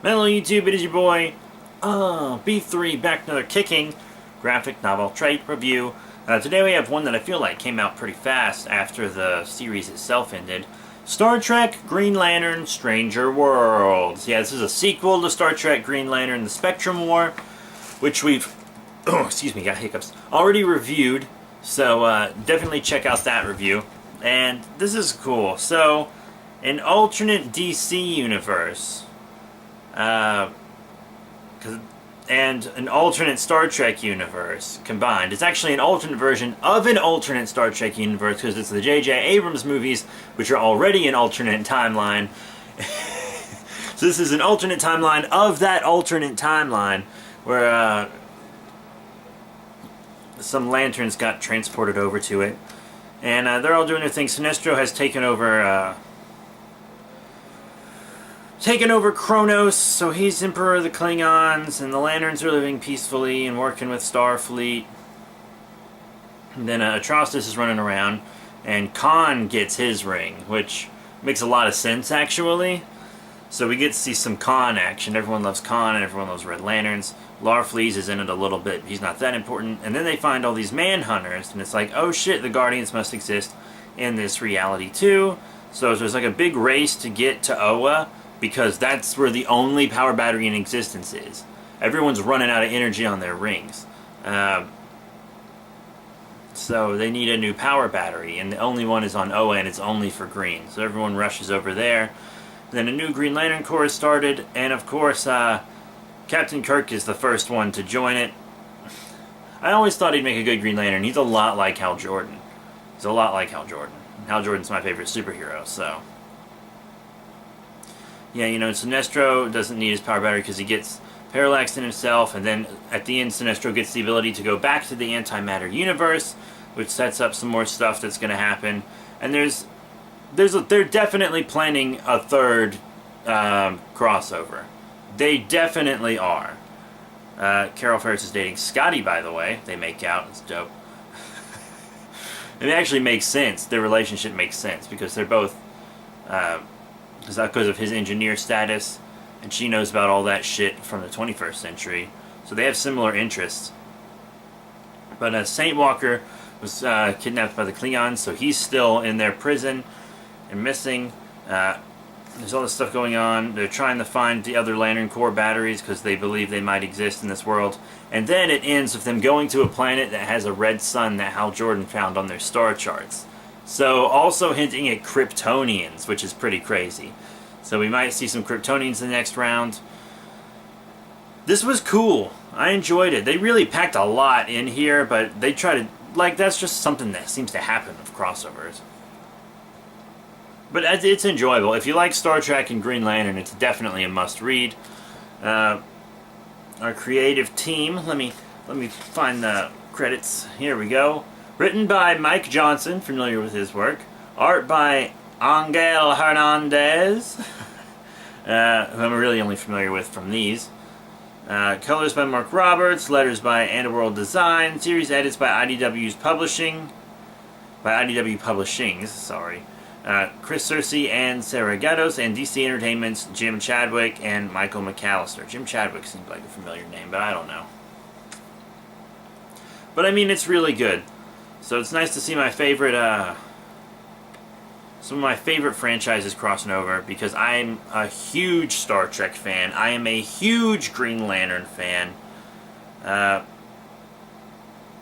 Hello YouTube, it is your boy, B3, back with another kicking graphic novel trade review. Today we have one that I feel like came out pretty fast after the series itself ended. Star Trek Green Lantern Stranger Worlds. Yeah, this is a sequel to Star Trek Green Lantern The Spectrum War, which we've, excuse me, got hiccups, already reviewed. So definitely check out that review. And this is cool. So, an alternate DC universe. And an alternate Star Trek universe combined. It's actually an alternate version of an alternate Star Trek universe because it's the J.J. Abrams movies, which are already an alternate timeline. So this is an alternate timeline of that alternate timeline where some lanterns got transported over to it. And they're all doing their thing. Sinestro has taken over Kronos, so he's Emperor of the Klingons, and the Lanterns are living peacefully and working with Starfleet. And then Atrocitus is running around, and Khan gets his ring, which makes a lot of sense, actually. So we get to see some Khan action. Everyone loves Khan, and everyone loves Red Lanterns. Larfleeze is in it a little bit. He's not that important. And then they find all these Manhunters, and it's like, oh shit, the Guardians must exist in this reality too. So there's like a big race to get to Oa, because that's where the only power battery in existence is. Everyone's running out of energy on their rings. So they need a new power battery, and the only one is on Oa, and it's only for green. So everyone rushes over there. Then a new Green Lantern Corps is started, and of course, Captain Kirk is the first one to join it. I always thought he'd make a good Green Lantern. He's a lot like Hal Jordan. He's a lot like Hal Jordan. Hal Jordan's my favorite superhero, so... Yeah, you know, Sinestro doesn't need his power battery because he gets parallaxed in himself, and then at the end Sinestro gets the ability to go back to the antimatter universe, which sets up some more stuff that's going to happen. And they're definitely planning a third crossover. They definitely are. Carol Ferris is dating Scotty, by the way. They make out. It's dope. And it actually makes sense. Their relationship makes sense because they're both... because of his engineer status, and she knows about all that shit from the 21st century. So they have similar interests. But Saint Walker was kidnapped by the Klingons, so he's still in their prison and missing. There's all this stuff going on. They're trying to find the other Lantern Corps batteries because they believe they might exist in this world. And then it ends with them going to a planet that has a red sun that Hal Jordan found on their star charts. So, also hinting at Kryptonians, which is pretty crazy. So we might see some Kryptonians in the next round. This was cool. I enjoyed it. They really packed a lot in here, but they try to... Like, that's just something that seems to happen with crossovers. But it's enjoyable. If you like Star Trek and Green Lantern, it's definitely a must-read. Our creative team... Let me find the credits. Here we go. Written by Mike Johnson, familiar with his work. Art by Angel Hernandez, who I'm really only familiar with from these. Colors by Mark Roberts. Letters by Underworld Design. Series edits by IDW Publishings, sorry. Chris Searcy and Sarah Gatos, and DC Entertainment's Jim Chadwick and Michael McAllister. Jim Chadwick seems like a familiar name, but I don't know. But I mean, it's really good. So it's nice to see my favorite, some of my favorite franchises crossing over, because I'm a huge Star Trek fan. I am a huge Green Lantern fan. I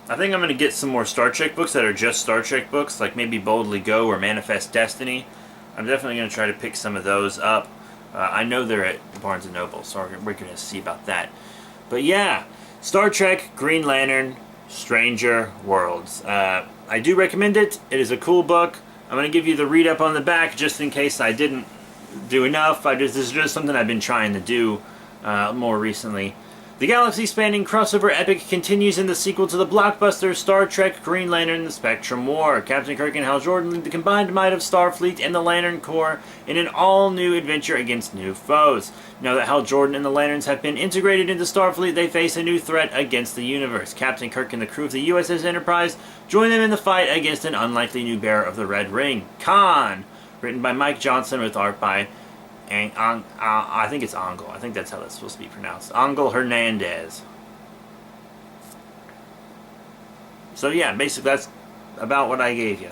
think I'm going to get some more Star Trek books that are just Star Trek books, like maybe Boldly Go or Manifest Destiny. I'm definitely going to try to pick some of those up. I know they're at Barnes & Noble, so we're going to see about that. But yeah, Star Trek, Green Lantern, Stranger Worlds. I do recommend it. It is a cool book. I'm going to give you the read-up on the back just in case I didn't do enough. This is just something I've been trying to do more recently. The galaxy-spanning crossover epic continues in the sequel to the blockbuster Star Trek Green Lantern The Spectrum War. Captain Kirk and Hal Jordan lead the combined might of Starfleet and the Lantern Corps in an all-new adventure against new foes. Now that Hal Jordan and the Lanterns have been integrated into Starfleet, they face a new threat against the universe. Captain Kirk and the crew of the USS Enterprise join them in the fight against an unlikely new bearer of the Red Ring, Khan. Written by Mike Johnson with art by I think it's Angel. I think that's how that's supposed to be pronounced. Angel Hernandez. So yeah, basically that's about what I gave you.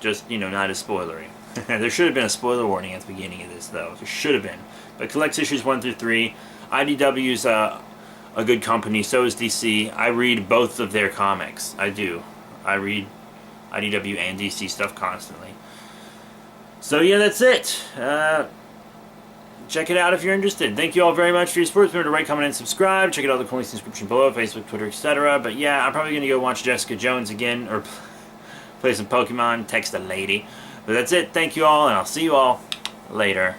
Just, not as spoilery. There should have been a spoiler warning at the beginning of this, though. There should have been. But collects issues 1 through 3. IDW's a good company. So is DC. I read both of their comics. I do. I read IDW and DC stuff constantly. So yeah, that's it. Check it out if you're interested. Thank you all very much for your support. Remember to rate, comment, and subscribe. Check out all the links in the description below, Facebook, Twitter, etc. But yeah, I'm probably going to go watch Jessica Jones again, or play some Pokemon, text a lady. But that's it. Thank you all, and I'll see you all later.